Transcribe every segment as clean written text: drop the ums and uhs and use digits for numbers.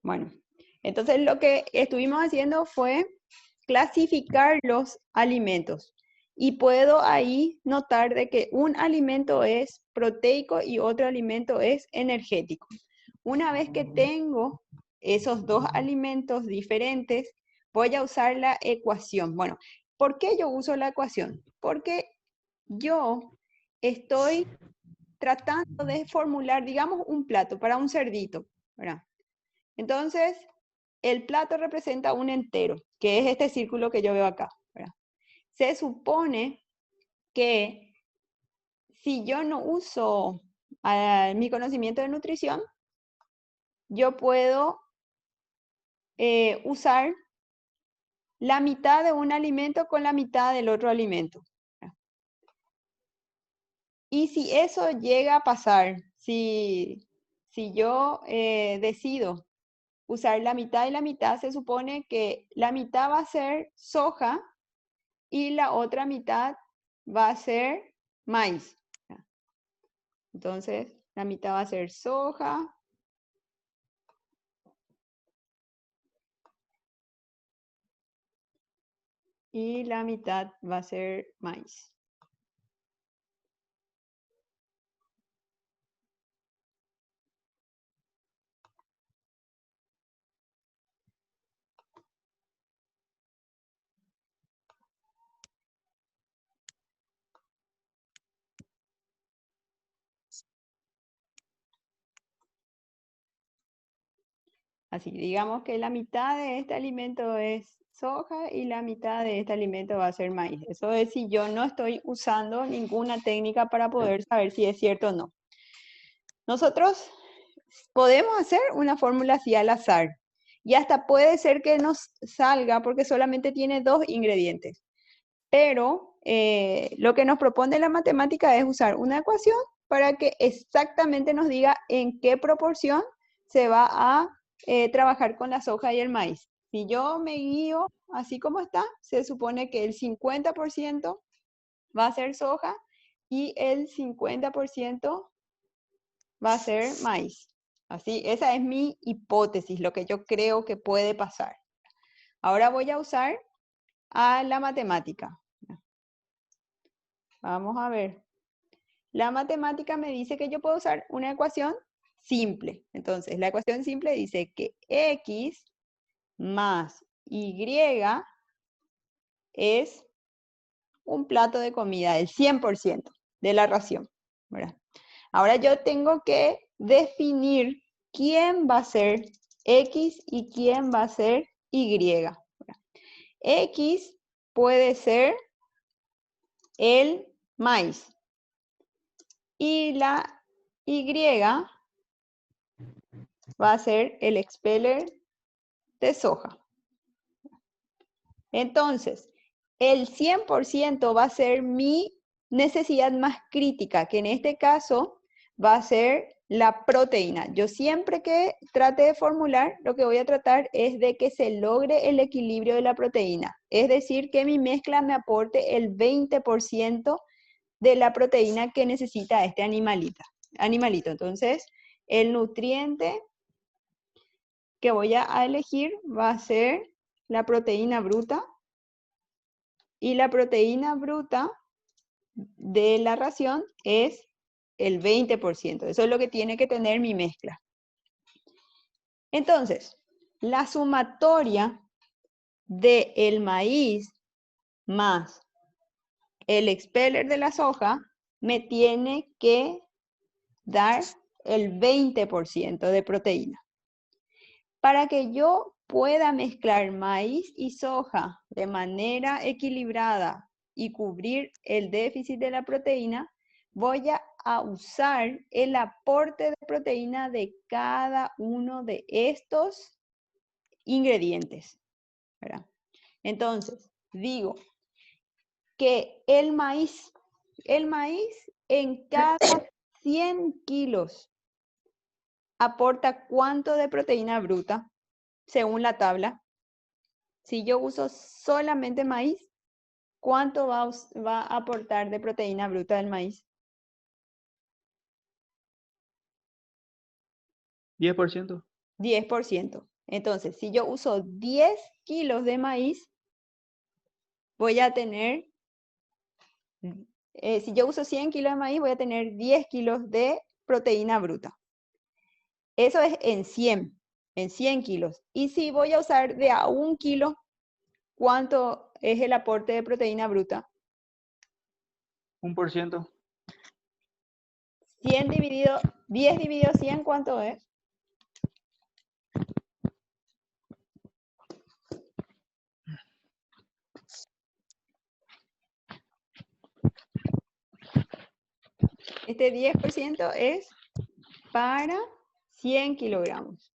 Bueno, entonces lo que estuvimos haciendo fue clasificar los alimentos. Y puedo ahí notar de que un alimento es proteico y otro alimento es energético. Una vez que tengo esos dos alimentos diferentes, voy a usar la ecuación. Bueno, ¿por qué yo uso la ecuación? Porque yo estoy tratando de formular, digamos, un plato para un cerdito, ¿verdad? Entonces, el plato representa un entero, que es este círculo que yo veo acá, ¿verdad? Se supone que si yo no uso mi conocimiento de nutrición, yo puedo usar la mitad de un alimento con la mitad del otro alimento. Y si eso llega a pasar, si yo decido usar la mitad y la mitad, se supone que la mitad va a ser soja y la otra mitad va a ser maíz. Entonces, la mitad va a ser soja y la mitad va a ser maíz. Así, digamos que la mitad de este alimento es soja y la mitad de este alimento va a ser maíz. Eso es si yo no estoy usando ninguna técnica para poder saber si es cierto o no. Nosotros podemos hacer una fórmula así al azar y hasta puede ser que nos salga porque solamente tiene dos ingredientes. Pero lo que nos propone la matemática es usar una ecuación para que exactamente nos diga en qué proporción se va a trabajar con la soja y el maíz. Si yo me guío así como está, se supone que el 50% va a ser soja y el 50% va a ser maíz. Así, esa es mi hipótesis, lo que yo creo que puede pasar. Ahora voy a usar a la matemática. Vamos a ver. La matemática me dice que yo puedo usar una ecuación simple. Entonces, la ecuación simple dice que x más y es un plato de comida, el 100% de la ración, ¿verdad? Ahora yo tengo que definir quién va a ser x y quién va a ser y. ¿Verdad? X puede ser el maíz y la y va a ser el expeller de soja. Entonces, el 100% va a ser mi necesidad más crítica, que en este caso va a ser la proteína. Yo siempre que trate de formular, lo que voy a tratar es de que se logre el equilibrio de la proteína. Es decir, que mi mezcla me aporte el 20% de la proteína que necesita este animalito. Entonces, el nutriente que voy a elegir va a ser la proteína bruta. Y la proteína bruta de la ración es el 20%. Eso es lo que tiene que tener mi mezcla. Entonces, la sumatoria del maíz más el expeller de la soja me tiene que dar el 20% de proteína. Para que yo pueda mezclar maíz y soja de manera equilibrada y cubrir el déficit de la proteína, voy a usar el aporte de proteína de cada uno de estos ingredientes, ¿verdad? Entonces, digo que el maíz en cada 100 kilos aporta ¿cuánto de proteína bruta? Según la tabla. Si yo uso solamente maíz, ¿cuánto va a aportar de proteína bruta del maíz? 10%. 10%. Entonces, si yo uso 10 kilos de maíz, voy a tener, si yo uso 100 kilos de maíz, voy a tener 10 kilos de proteína bruta. Eso es en 100 kilos. Y si voy a usar de a 1 kilo, ¿cuánto es el aporte de proteína bruta? 1%. 10 dividido 100, ¿cuánto es? Este 10% es para 100 kilogramos.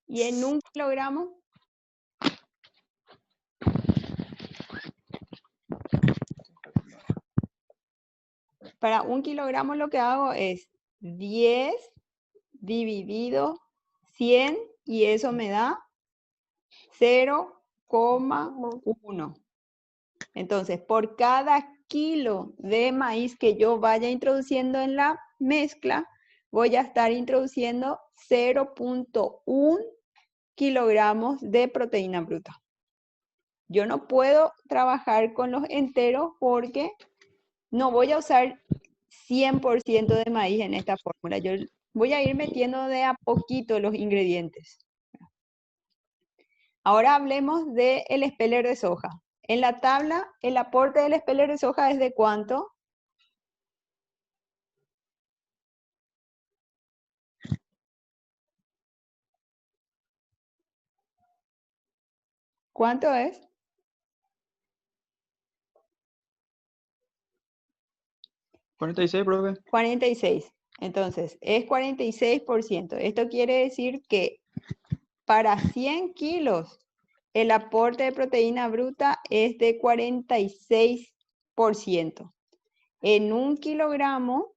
Y en 1 kilogramo, para 1 kilogramo lo que hago es 10 dividido 100 y eso me da 0,1. Entonces, por cada kilo de maíz que yo vaya introduciendo en la mezcla, voy a estar introduciendo 0,1 kilogramos de proteína bruta. Yo no puedo trabajar con los enteros porque no voy a usar 100% de maíz en esta fórmula. Yo voy a ir metiendo de a poquito los ingredientes. Ahora hablemos del speller de soja. En la tabla, el aporte del speller de soja es de ¿cuánto? ¿Cuánto es? 46, profe. 46. Entonces, es 46%. Esto quiere decir que para 100 kilos, el aporte de proteína bruta es de 46%. En 1 kilogramo,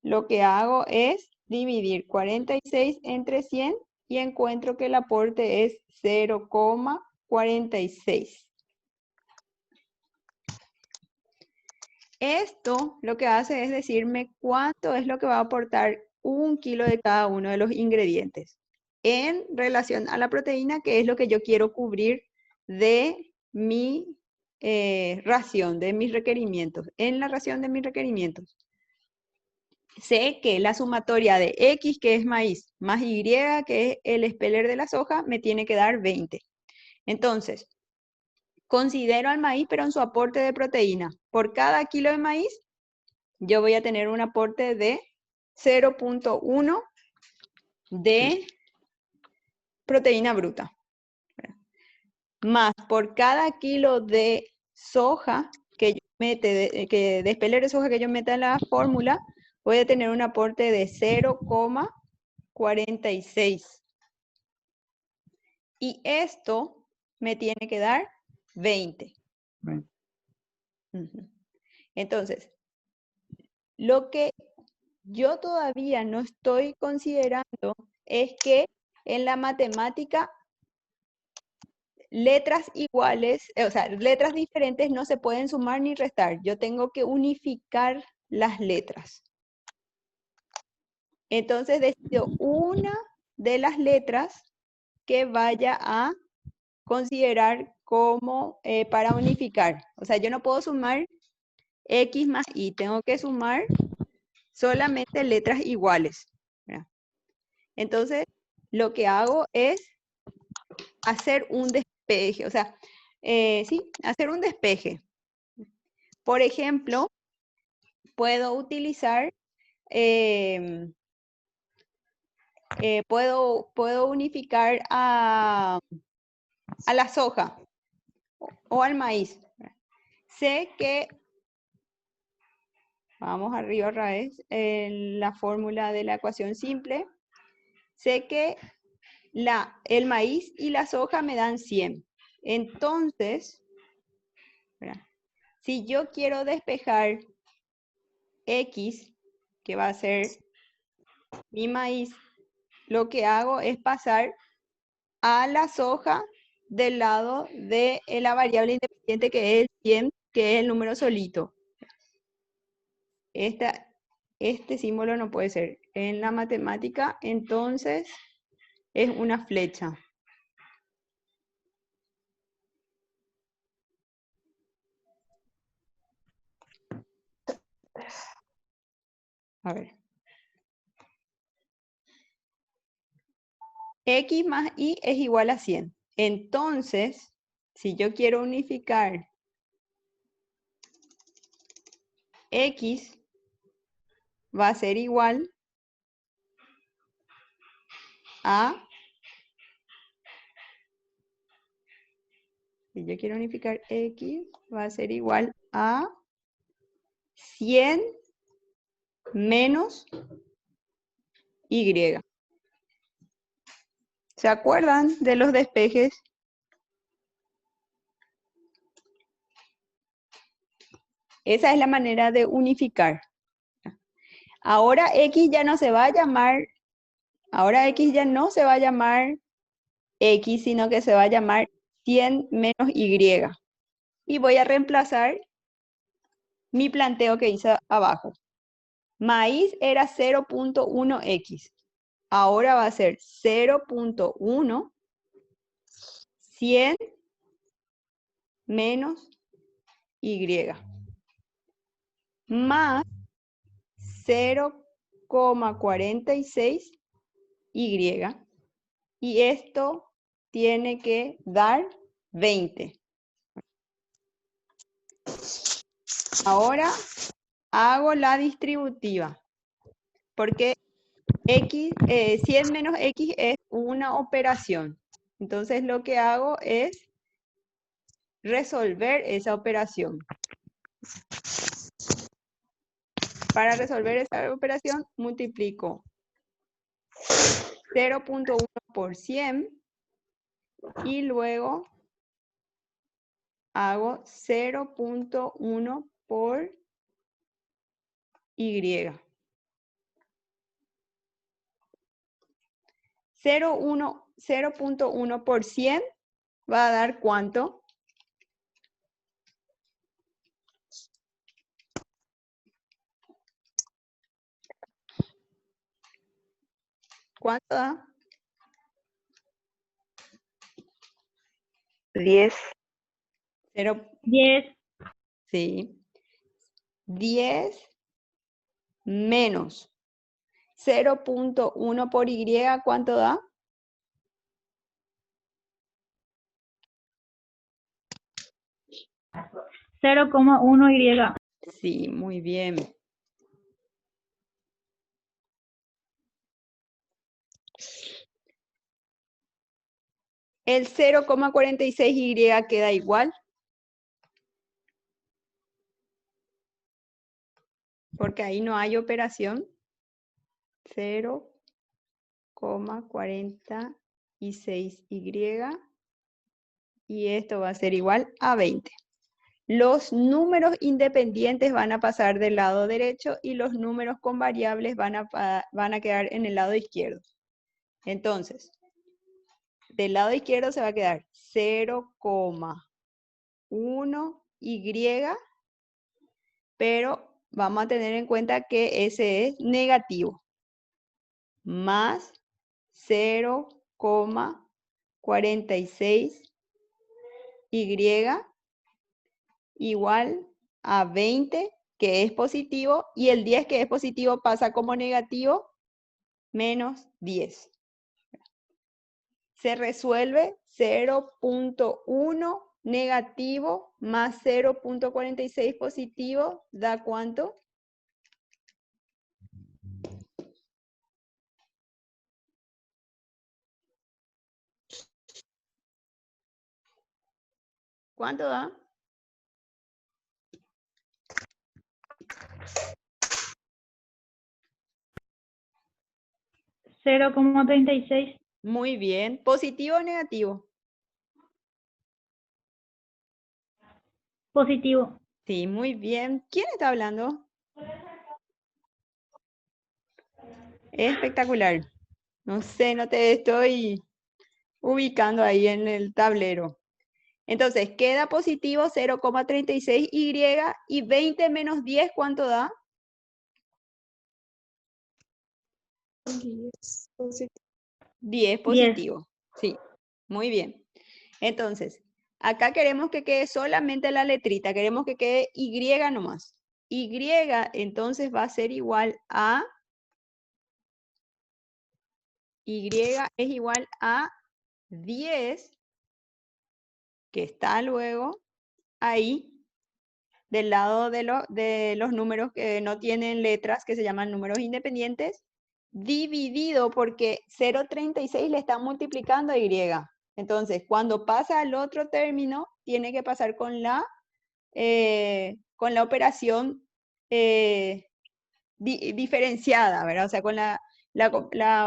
lo que hago es dividir 46 entre 100 y encuentro que el aporte es 0,46. Esto lo que hace es decirme cuánto es lo que va a aportar 1 kilo de cada uno de los ingredientes en relación a la proteína, que es lo que yo quiero cubrir de mi ración, de mis requerimientos. En la ración de mis requerimientos, sé que la sumatoria de X, que es maíz, más Y, que es el speller de la soja, me tiene que dar 20. Entonces, considero al maíz, pero en su aporte de proteína. Por cada kilo de maíz, yo voy a tener un aporte de 0,1 de proteína bruta. Más por cada kilo de soja que yo mete, de speller de soja que yo meta en la fórmula, voy a tener un aporte de 0,46. Y esto me tiene que dar 20. Bien. Entonces, lo que yo todavía no estoy considerando es que en la matemática letras iguales, o sea, letras diferentes no se pueden sumar ni restar. Yo tengo que unificar las letras. Entonces decido una de las letras que vaya a considerar como para unificar. O sea, yo no puedo sumar X más Y, tengo que sumar solamente letras iguales. ¿Verdad? Entonces, lo que hago es hacer un despeje, o sea, sí, hacer un despeje. Por ejemplo, puedo utilizar, puedo unificar a la soja o al maíz. Sé que, vamos arriba otra vez, en la fórmula de la ecuación simple, sé que el maíz y la soja me dan 100. Entonces, ¿verdad? Si yo quiero despejar X, que va a ser mi maíz, lo que hago es pasar a la soja del lado de la variable independiente que es 100, que es el número solito. este símbolo no puede ser. En la matemática, entonces, es una flecha. A ver. X más Y es igual a 100. Entonces, si yo quiero unificar X, va a ser igual a... Si yo quiero unificar X, va a ser igual a 100 menos Y. ¿Se acuerdan de los despejes? Esa es la manera de unificar. Ahora X ya no se va a llamar, ahora X ya no se va a llamar X, sino que se va a llamar 100 menos Y. Y voy a reemplazar mi planteo que hice abajo. Maíz era 0.1X. Ahora va a ser 0.1, 100 menos Y. Más 0,46 Y. Y esto tiene que dar 20. Ahora hago la distributiva. Porque X, 100 menos X es una operación. Entonces lo que hago es resolver esa operación. Para resolver esa operación multiplico 0.1 por 100 y luego hago 0.1 por Y. 0.1 por 100 va a dar ¿cuánto? ¿Cuánto da? 10. 10. Sí. 10 menos 0.1 por Y, ¿cuánto da? 0,1 Y. Sí, muy bien. El 0,46Y queda igual. Porque ahí no hay operación. 0,46Y. Y esto va a ser igual a 20. Los números independientes van a pasar del lado derecho y los números con variables van a quedar en el lado izquierdo. Entonces, del lado izquierdo se va a quedar 0,1Y, pero vamos a tener en cuenta que ese es negativo. Más 0,46Y igual a 20, que es positivo, y el 10, que es positivo, pasa como negativo, menos 10. Se resuelve 0.1 negativo más 0.46 positivo, ¿da cuánto? ¿Cuánto da? 0,36. Muy bien. ¿Positivo o negativo? Positivo. Sí, muy bien. ¿Quién está hablando? Espectacular. No sé, no te estoy ubicando ahí en el tablero. Entonces, queda positivo 0,36Y y 20 menos 10, ¿cuánto da? 10 positivo. 10 positivo. Sí, muy bien. Entonces, acá queremos que quede solamente la letrita, queremos que quede Y nomás. Y entonces va a ser igual a... Y es igual a 10, que está luego ahí, del lado de los números que no tienen letras, que se llaman números independientes, dividido porque 0,36 le está multiplicando a Y. Entonces, cuando pasa al otro término, tiene que pasar con la operación diferenciada, ¿verdad? O sea, con la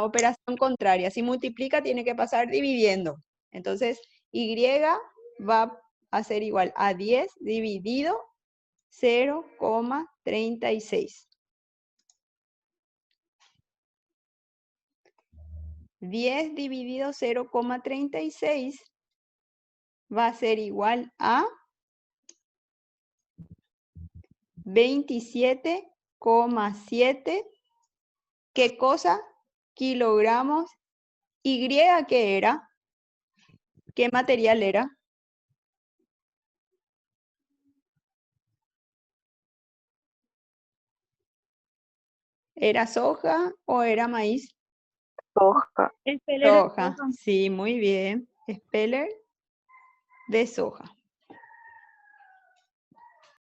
operación contraria. Si multiplica, tiene que pasar dividiendo. Entonces, Y va a ser igual a 10 dividido 0,36. 10 dividido 0,36 va a ser igual a 27,7. ¿Qué cosa? Kilogramos. ¿Y qué era? ¿Qué material era? ¿Era soja o era maíz? Soja. Speller de Soja. soja. Sí, muy bien. Speller de soja.